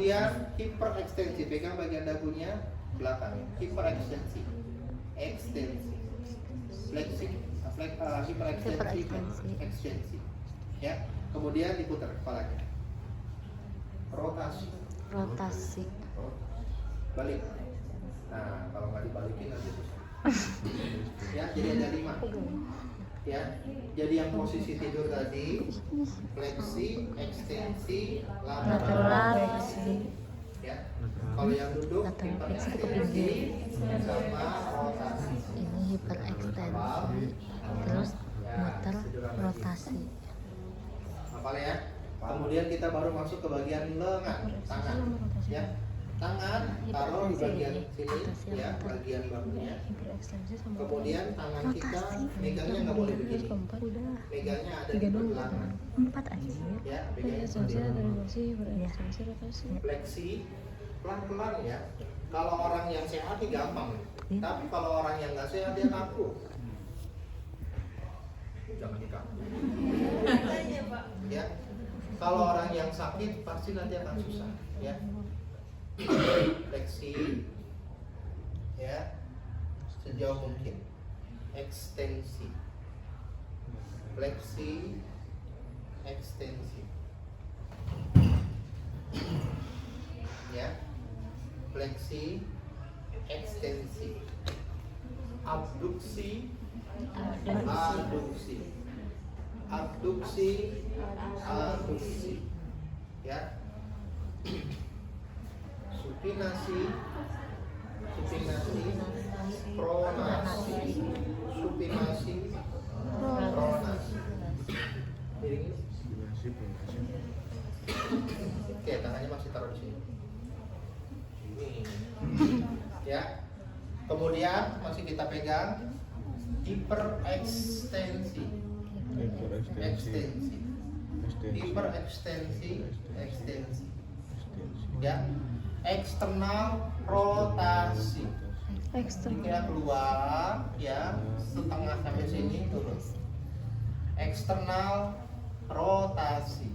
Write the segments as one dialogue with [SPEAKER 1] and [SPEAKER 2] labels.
[SPEAKER 1] Kemudian hiperekstensi, pegang bagian dagunya belakang. Hiperekstensi, ekstensi, fleksi, hiperekstensi, ekstensi. Ya. Kemudian diputar kepalanya. Rotasi.
[SPEAKER 2] Rotasi.
[SPEAKER 1] Balik. Nah, kalau nggak dibalikin nanti susah. Ya, jadi ada 5. Ya, jadi yang posisi tidur tadi fleksi, ekstensi, lateral. Ya, kalau yang duduk hiperekstensi sama rotasi.
[SPEAKER 2] Ini hiperekstensi, terus muter rotasi.
[SPEAKER 1] Hafal ya. Kemudian kita baru masuk ke bagian lengan, tangan. Ya, tangan taruh di bagian sini, ya, bagian bahunya. Kemudian tangan kita megangnya nggak boleh begini. Megangnya ada di belakang.
[SPEAKER 2] 4 aja.
[SPEAKER 1] Ya, megangnya seperti ini. Fleksi, pelan-pelan ya. Kalau orang yang sehat ini gampang. Tapi kalau orang yang nggak sehat dia kaku. Jangan kaku. Ya. Kalau orang yang sakit pasti nanti akan susah, ya. Fleksi, ya, sejauh mungkin. Ekstensi, fleksi, ekstensi, ya, fleksi, ekstensi, abduksi, aduksi. Abduksi, aduksi, ya. Supinasi, supinasi, pronasi, supinasi, pronasi. Piring. Oke, tangannya masih taruh di sini. Ya. Kemudian masih kita pegang hiperekstensi. Ekstensi, hiperekstensi, ekstensi, ya, eksternal rotasi, kita keluar, ya, setengah sampai sini turun, eksternal rotasi,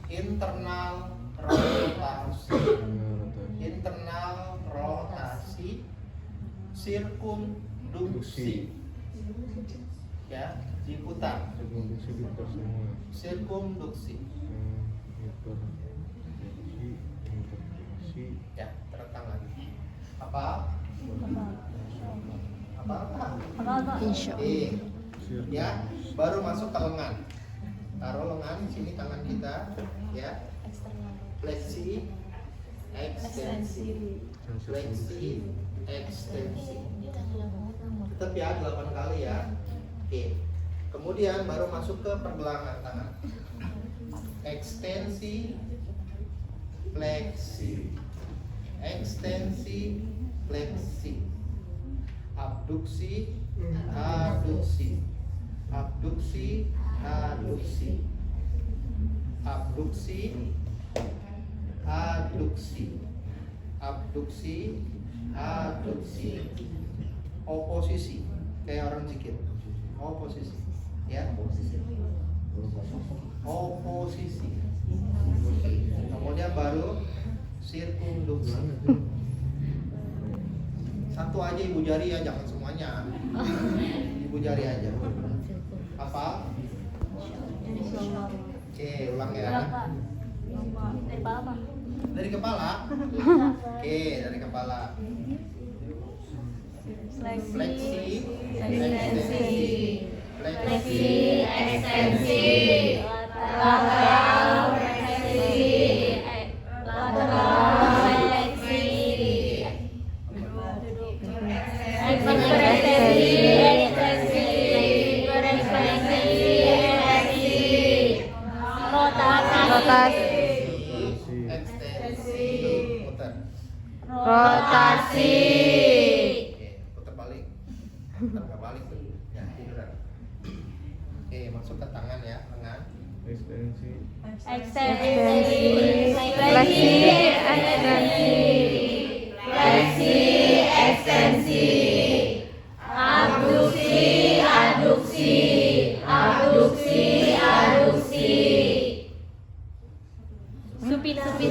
[SPEAKER 1] internal rotasi, internal rotasi, sirkumduksi, ya, diputar. Sirkumduksi. Ya, terekam lagi. Apa?
[SPEAKER 2] Insya Allah.
[SPEAKER 1] Ya, baru masuk ke lengan. Taruh lengan di sini tangan kita, ya. Fleksi, ekstensi, fleksi, ekstensi. Tetap ya 8 kali ya. Oke. Kemudian baru masuk ke pergelangan tangan. Ekstensi, fleksi, ekstensi, fleksi, abduksi, aduksi, abduksi, aduksi, abduksi, aduksi, abduksi, aduksi, oposisi, kayak orang zikir. Oposisi, ya, oposisi. Kemudian baru sirkumduksi. Satu aja ibu jari ya, jangan semuanya. Ibu jari aja. Apa? Oke, ulang ya. Dari kepala. Oke, dari kepala. Fleksi, ekstensi, fleksi, ekstensi, lateral, fleksi, lateral, fleksi, ekstensi,
[SPEAKER 2] Rotasi.
[SPEAKER 1] ekstensi, putar.
[SPEAKER 2] Rotasi.
[SPEAKER 1] Putar balik. Putar balik tuh. Ya, tiduran. Oke, masuk ke tangan ya, lengan.
[SPEAKER 3] Ekstensi,
[SPEAKER 2] Fleksi, ekstensi, abduksi, aduksi, abduksi, aduksi, supinasi,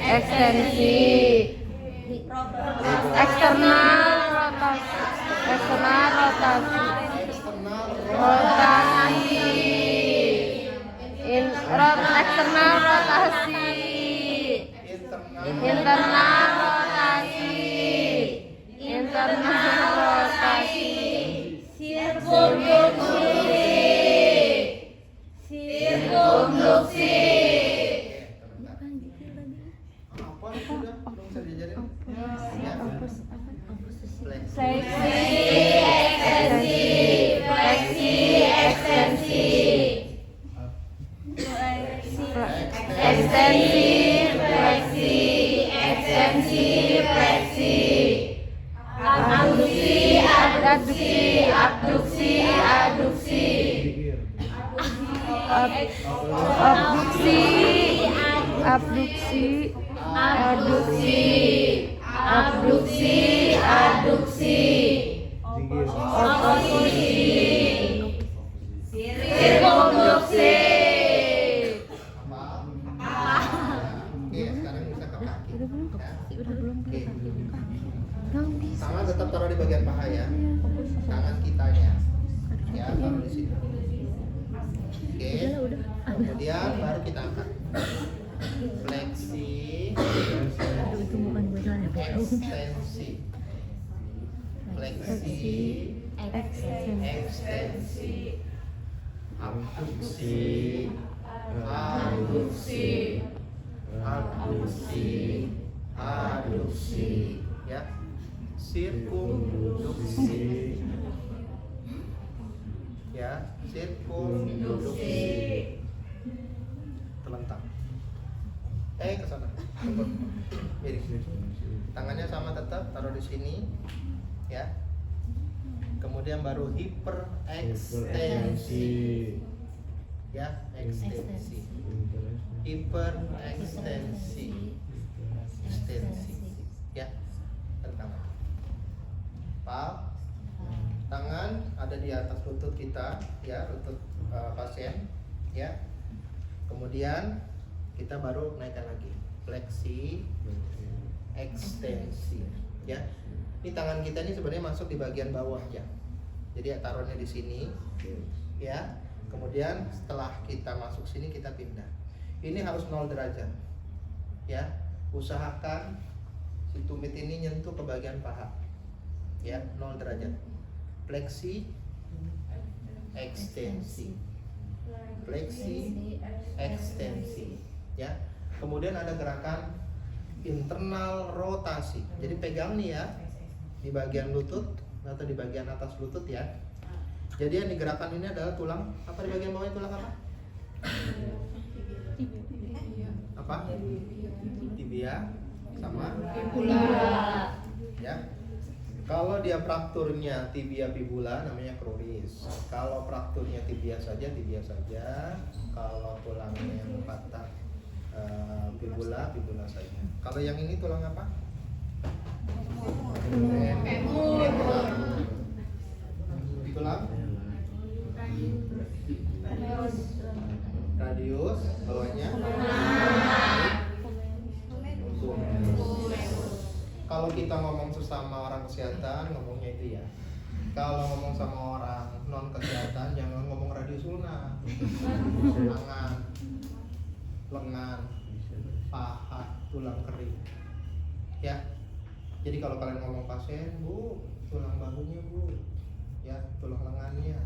[SPEAKER 2] ekstensi, eksternal rotasi,
[SPEAKER 1] eksternal
[SPEAKER 2] rotasi, eksternal rotasi, internal rotasi, internal rotasi, sirkumfluksi,
[SPEAKER 1] apa sudah belum bisa diajarin ya.
[SPEAKER 2] fleksi, ekstensi, abduksi, oposisi, sirkumfluksi.
[SPEAKER 1] Oke, sekarang bisa ke kaki. Oke. Tangan tetap taruh di bagian paha ya. Tangan kitanya. Ya, taruh di sini. Oke. Kemudian baru kita angkat. Fleksi. Ekstensi. Fleksi. Ekstensi. Abduksi. Aduksi, ya. Sirkumduksi, ya. Sirkumduksi. Terlentang. Ke sana. Miring. Tangannya sama tetap, taruh di sini, ya. Kemudian baru hiperekstensi, ya. Ekstensi. Hiperekstensi, ekstensi, ya. Tangan, tangan ada di atas lutut kita, ya, lutut pasien, ya. Kemudian kita baru naikkan lagi, fleksi, ekstensi, ya. Ini tangan kita ini sebenarnya masuk di bagian bawah ya, jadi taruhnya di sini, ya. Kemudian setelah kita masuk sini kita pindah. Ini harus 0 derajat, ya. Usahakan si tumit ini nyentuh ke bagian paha, ya, 0 derajat. Fleksi, ekstensi, fleksi, ekstensi, ya. Kemudian ada gerakan internal rotasi. Jadi pegang nih ya di bagian lutut atau di bagian atas lutut ya. Jadi yang digerakkan ini adalah tulang apa di bagian bawahnya, tulang apa? Apa? Tibia sama fibula. Ya. Kalau dia frakturnya tibia fibula namanya kruris. Kalau frakturnya tibia saja. Kalau tulangnya yang patah fibula saja. Kalau yang ini tulang apa? Tulang radius, bawahnya kalau kita ngomong sesama orang kesehatan ngomongnya itu ya. Kalau ngomong sama orang non kesehatan jangan ngomong radius ulna. Tangan, lengan, paha, tulang kering, ya. Jadi kalau kalian ngomong pasien, Bu, tulang bahunya Bu, ya, tulang lengannya.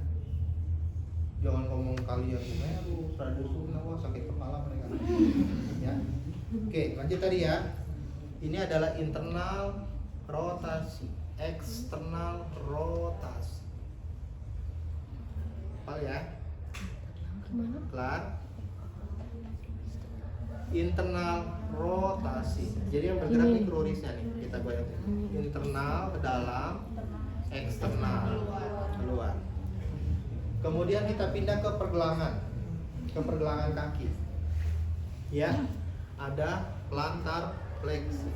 [SPEAKER 1] Jangan ngomong kalian gimana Bu, radius ulna, wah sakit kepala mereka. Ya. Oke, lanjut tadi ya. Ini adalah internal rotasi, eksternal rotasi. Hafal ya? Kelar? Internal rotasi. Jadi yang bergerak ini krurisnya nih, kita goyang. Internal ke dalam, eksternal keluar. Kemudian kita pindah ke pergelangan kaki. Ya, ada plantar fleksi,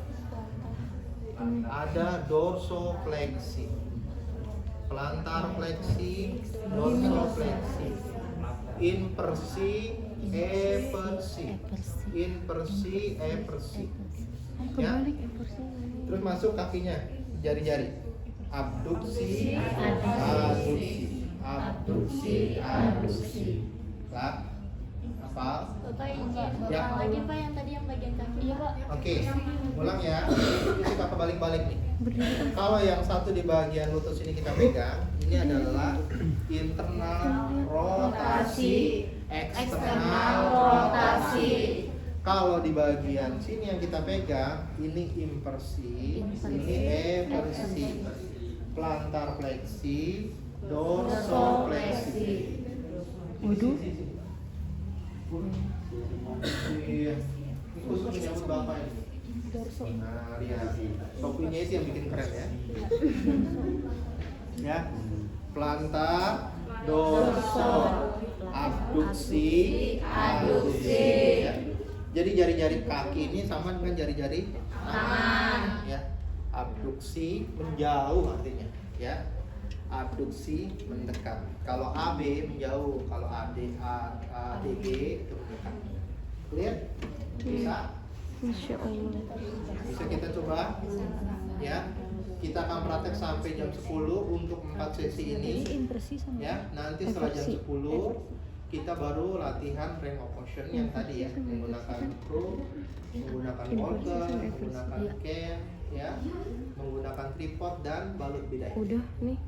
[SPEAKER 1] ada dorsofleksi, plantar fleksi, dorsofleksi, inversi, eversi, inversi, eversi. Ya. Terus masuk kakinya, jari-jari. Abduksi, aduksi, abduksi, aduksi. Lah, hafal?
[SPEAKER 3] Bapak ini
[SPEAKER 1] Ya.
[SPEAKER 3] lagi Pak yang tadi yang bagian kaki. Iya Pak.
[SPEAKER 1] Oke, ulang ya. Ini kita kebalik-balik nih. Kalau yang satu di bagian lutut ini kita pegang, ini adalah internal rotasi, eksternal rotasi. Kalau di bagian sini yang kita pegang, ini inversi, ini eversi. Plantar fleksi, dorsofleksi.
[SPEAKER 4] Waduh.
[SPEAKER 1] Iya. Ini khusus menyambut Bapak ini. Nah, lihat. Topinya itu yang bikin keren ya. Ya. Plantar, dorso, abduksi, aduksi. Ya. Jadi jari-jari kaki ini sama dengan jari-jari tangan. Ya. Abduksi menjauh artinya, ya. Abduksi mendekat. Kalau AB menjauh, kalau ADG itu mendekat. Clear? Bisa?
[SPEAKER 4] Insya Allah.
[SPEAKER 1] Bisa kita coba? Ya. Kita akan praktek sampai jam 10 untuk 4 sesi ini.
[SPEAKER 4] Impresi sama.
[SPEAKER 1] Ya, nanti setelah jam 10 kita baru latihan range of motion yang tadi ya, menggunakan pro, menggunakan walker, menggunakan cam, ya, menggunakan tripod dan balut bidai.
[SPEAKER 4] Udah nih.